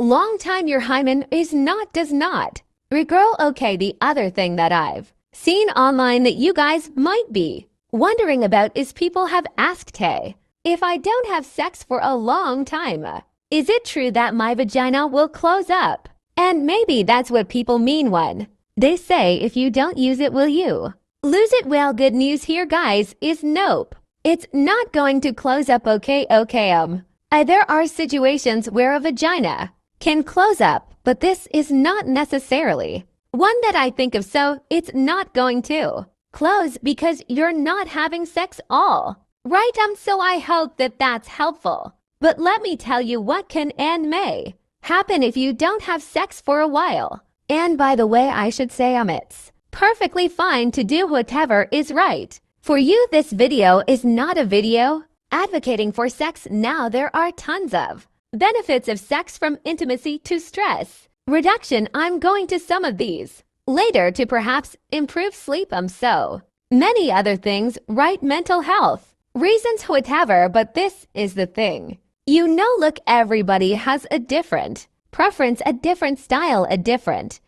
Long time your hymen is not does not. Girl, okay, the other thing that I've seen online that you guys might be wondering about is people have asked, hey, if I don't have sex for a long time, is it true that my vagina will close up? And maybe that's what people mean when they say if you don't use it, will you lose it? Well, good news here, guys, is nope. It's not going to close up, okay? There are situations where a vagina can close up, but this is not necessarily one that I think of, so it's not going to close because you're not having sex all. Right, so I hope that that's helpful. But let me tell you what can and may happen if you don't have sex for a while. And by the way, I should say it's perfectly fine to do whatever is right for you. This video is not a video advocating for sex. Now there are tons of benefits of sex, from intimacy to stress reduction. I'm going to some of these later to perhaps improve sleep, so many other things, right? Mental health reasons, whatever. But this is the thing. Look, everybody has a different preference, a different style, a different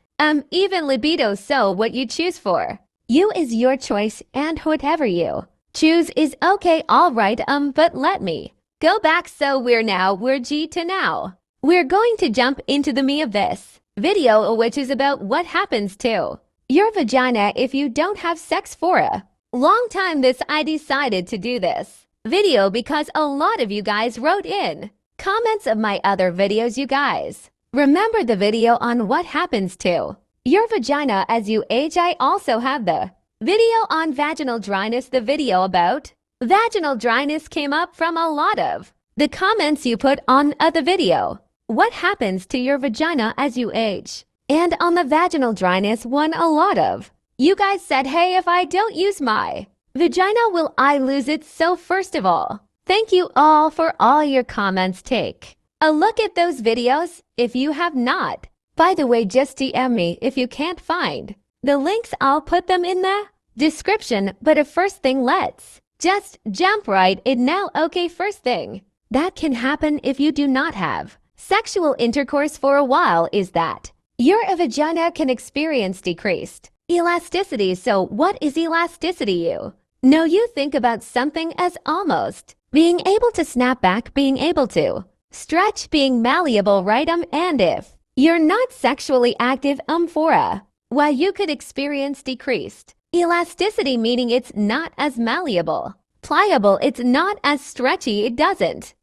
even libido, so what you choose for you is your choice, and whatever you choose is okay. All right, but let me go back. So we're G to now. We're going to jump into the me of this video, which is about what happens to your vagina if you don't have sex for a long time. I decided to do this video because a lot of you guys wrote in comments of my other videos. You guys remember the video on what happens to your vagina as you age? I also have the video on vaginal dryness. The video about vaginal dryness came up from a lot of the comments you put on the video. What happens to your vagina as you age? And on the vaginal dryness one, a lot of you guys said, hey, if I don't use my vagina, will I lose it? So first of all, thank you all for all your comments. Take a look at those videos if you have not. By the way, just DM me if you can't find the links. I'll put them in the description. But first thing, let's just jump right in now. Okay, first thing that can happen if you do not have sexual intercourse for a while is that your vagina can experience decreased elasticity. So what is elasticity? You think about something as almost being able to snap back, being able to stretch, being malleable, right? And if you're not sexually active for a while, you could experience decreased elasticity, meaning it's not as malleable, pliable, it's not as stretchy. It doesn't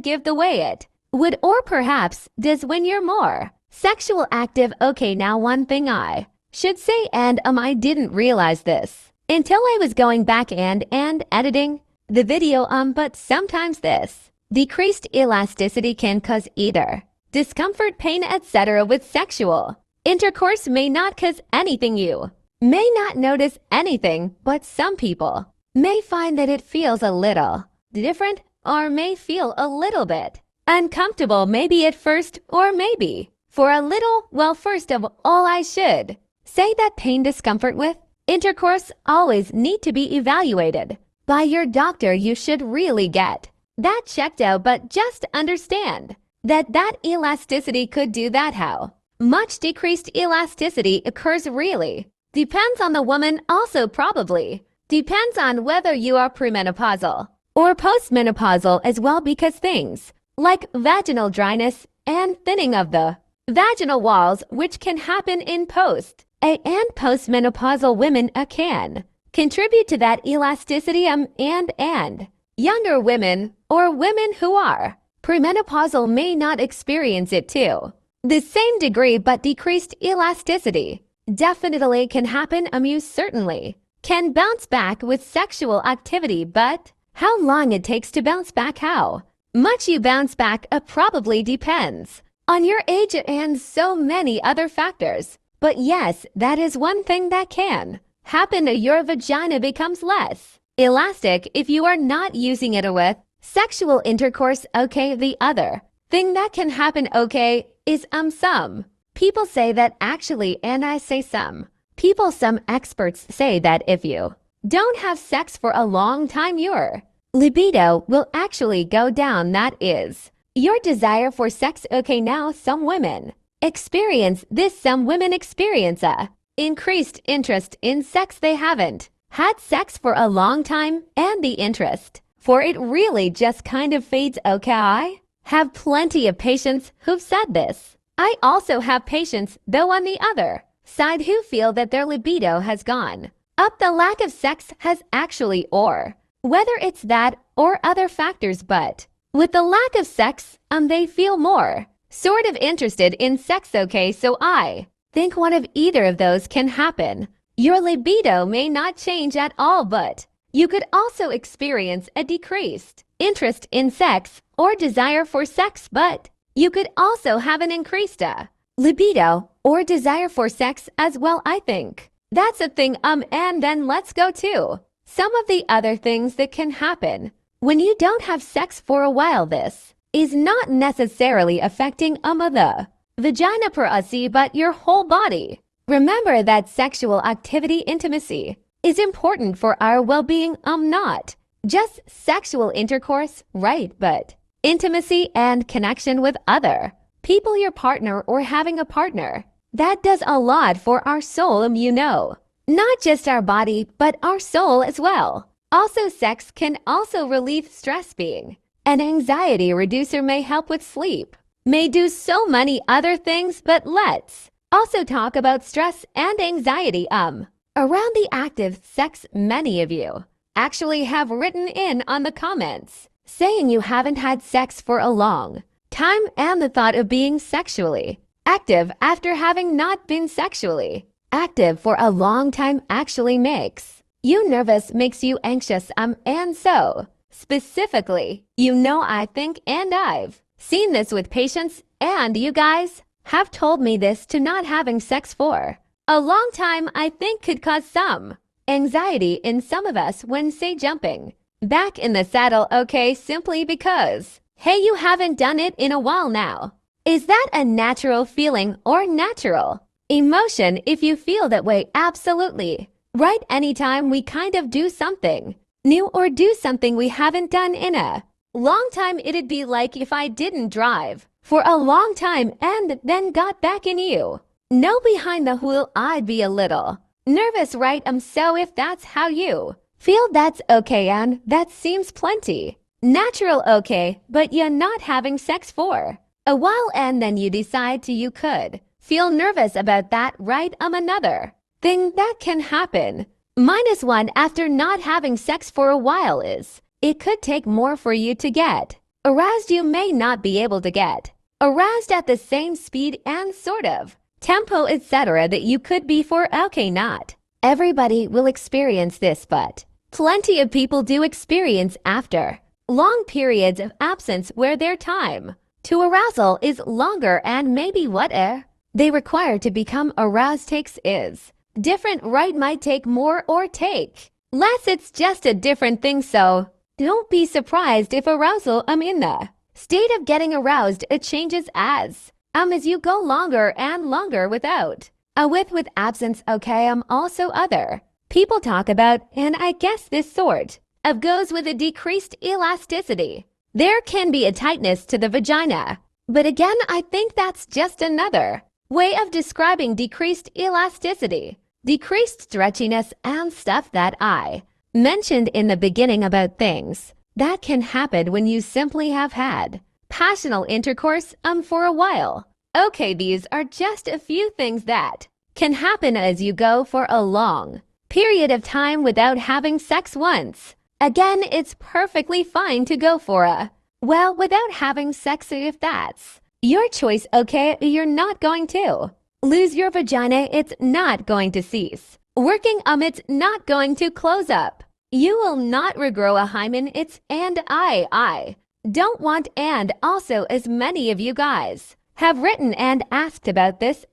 give the way it would or perhaps does when you're more sexual active. Okay, now one thing I should say, and I didn't realize this until I was going back and editing the video, but sometimes this decreased elasticity can cause either discomfort, pain, etc. with sexual intercourse. May not cause anything. You may not notice anything, but some people may find that it feels a little different or may feel a little bit uncomfortable, maybe at first or maybe for a little. Well, first of all, I should say that pain, discomfort with intercourse always need to be evaluated by your doctor. You should really get that checked out, but just understand that elasticity could do that. How much decreased elasticity occurs really depends on the woman. Also probably depends on whether you are premenopausal or postmenopausal as well, because things like vaginal dryness and thinning of the vaginal walls, which can happen in and postmenopausal women, can contribute to that elasticity. And younger women or women who are premenopausal may not experience it to the same degree, but decreased elasticity definitely can happen. You certainly can bounce back with sexual activity, but how long it takes to bounce back, how much you bounce back, probably depends on your age and so many other factors. But yes, that is one thing that can happen. Your vagina becomes less elastic if you are not using it with sexual intercourse. Okay, the other thing that can happen, is some people say that actually, and I say some experts say that if you don't have sex for a long time, your libido will actually go down. That is, Your desire for sex. Okay, now some women experience this. Some women experience a increased interest in sex. They haven't had sex for a long time, and the interest for it really just kind of fades. Okay, I have plenty of patients who've said this. I also have patients, though, on the other side who feel that their libido has gone up. The lack of sex has actually, or whether it's that or other factors, but with the lack of sex, they feel more sort of interested in sex. Okay, so I think one of either of those can happen. Your libido may not change at all, but you could also experience a decreased interest in sex or desire for sex, but you could also have an increased libido or desire for sex as well. I think that's a thing. And then let's go to some of the other things that can happen when you don't have sex for a while. This is not necessarily affecting the vagina per se, but your whole body. Remember that sexual activity, intimacy, is important for our well-being. Not just sexual intercourse, right? But intimacy and connection with other people, your partner or having a partner. That does a lot for our soul, not just our body, but our soul as well. Also, sex can also relieve stress. Being an anxiety reducer may help with sleep, may do so many other things, but let's also talk about stress and anxiety. Around the active sex, many of you actually have written in on the comments saying you haven't had sex for a long time, and the thought of being sexually active after having not been sexually active for a long time actually makes you nervous, makes you anxious. And so specifically, I think, and I've seen this with patients, and you guys have told me this, to not having sex for a long time, I think, could cause some anxiety in some of us when, say, jumping back in the saddle. Okay, simply because, hey, you haven't done it in a while now. Is that a natural feeling or natural emotion? If you feel that way, absolutely. Right, anytime we kind of do something new or do something we haven't done in a long time, it'd be like if I didn't drive for a long time and then got back in behind the wheel, I'd be a little nervous, right? So if that's how you feel, that's okay, and that seems plenty natural. Okay, but you're not having sex for a while, and then you decide you could feel nervous about that, right? Another thing that can happen -1 after not having sex for a while is it could take more for you to get aroused. You may not be able to get aroused at the same speed and sort of tempo, etc. that you could be for. Okay, not everybody will experience this, but plenty of people do experience after long periods of absence where their time to arousal is longer, and maybe what they require to become aroused takes is different, right? Might take more or take less. It's just a different thing, so don't be surprised if arousal in the state of getting aroused, it changes as you go longer and longer without with absence. Okay, also other people talk about, and I guess this sort of goes with a decreased elasticity. There can be a tightness to the vagina, but again, I think that's just another way of describing decreased elasticity, decreased stretchiness, and stuff that I mentioned in the beginning about things that can happen when you simply have had passional intercourse for a while. Okay, these are just a few things that can happen as you go for a long period of time without having sex once. Again, it's perfectly fine to go for without having sex if that's your choice. Okay, you're not going to lose your vagina. It's not going to cease working. It's not going to close up. You will not regrow a hymen. It's, and I don't want, and also as many of you guys have written and asked about this,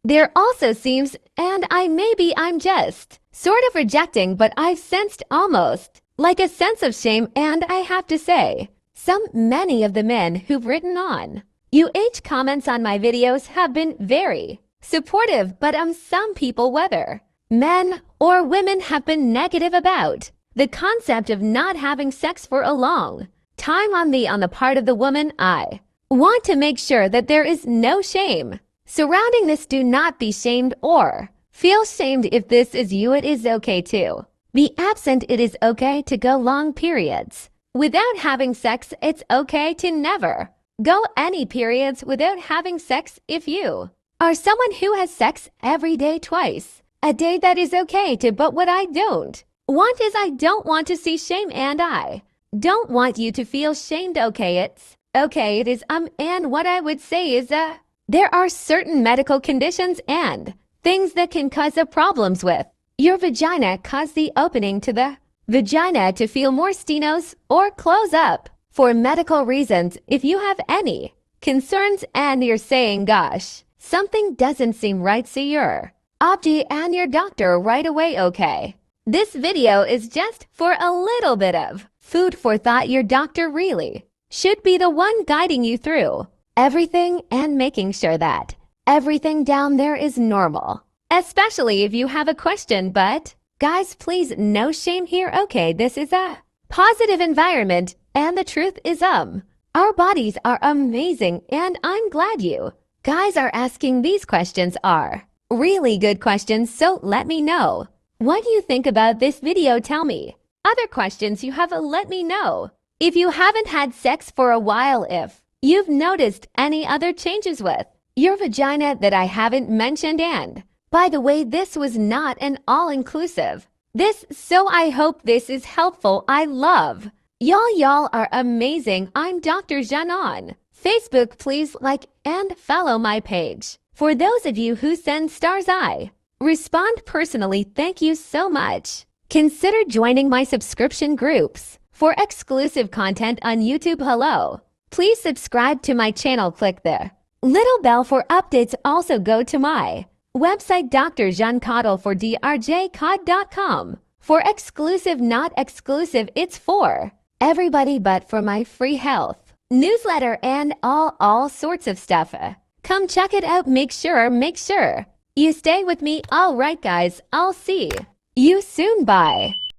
there also seems, and I'm just sort of rejecting, but I've sensed almost like a sense of shame, and I have to say, many of the men who've written on comments on my videos have been very supportive, but some people, whether men or women, have been negative about the concept of not having sex for a long time on the part of the woman. I want to make sure that there is no shame surrounding this. Do not be shamed or feel shamed. If this is you, it is okay to be absent. It is okay to go long periods without having sex. It's okay to never go any periods without having sex. If you are someone who has sex every day, twice a day, that is okay to. But what I don't want is I don't want to see shame, and I don't want you to feel shamed. Okay, it's okay. It is and what I would say is there are certain medical conditions and things that can cause problems with your vagina, cause the opening to the vagina to feel more stenos or close up for medical reasons. If you have any concerns and you're saying, gosh, something doesn't seem right, see your OBG and your doctor right away. Okay, this video is just for a little bit of food for thought. Your doctor really should be the one guiding you through everything and making sure that everything down there is normal, especially if you have a question. But guys, please, no shame here. Okay, this is a positive environment, and the truth is our bodies are amazing, and I'm glad you guys are asking these questions. Are really good questions, so let me know what you think about this video. Tell me other questions you have, let me know. If you haven't had sex for a while, if you've noticed any other changes with your vagina that I haven't mentioned. And by the way, this was not an all-inclusive this, so I hope this is helpful. I love y'all. Y'all are amazing. I'm Dr. Jen on Facebook. Please like and follow my page. For those of you who send stars, I respond personally. Thank you so much. Consider joining my subscription groups for exclusive content on YouTube. Hello. Please subscribe to my channel. Click the little bell for updates. Also go to my website, Dr. Jean Caudle, for drjcod.com for exclusive, not exclusive. It's for everybody, but for my free health newsletter and all sorts of stuff. Come check it out. Make sure you stay with me. All right, guys, I'll see you soon. Bye.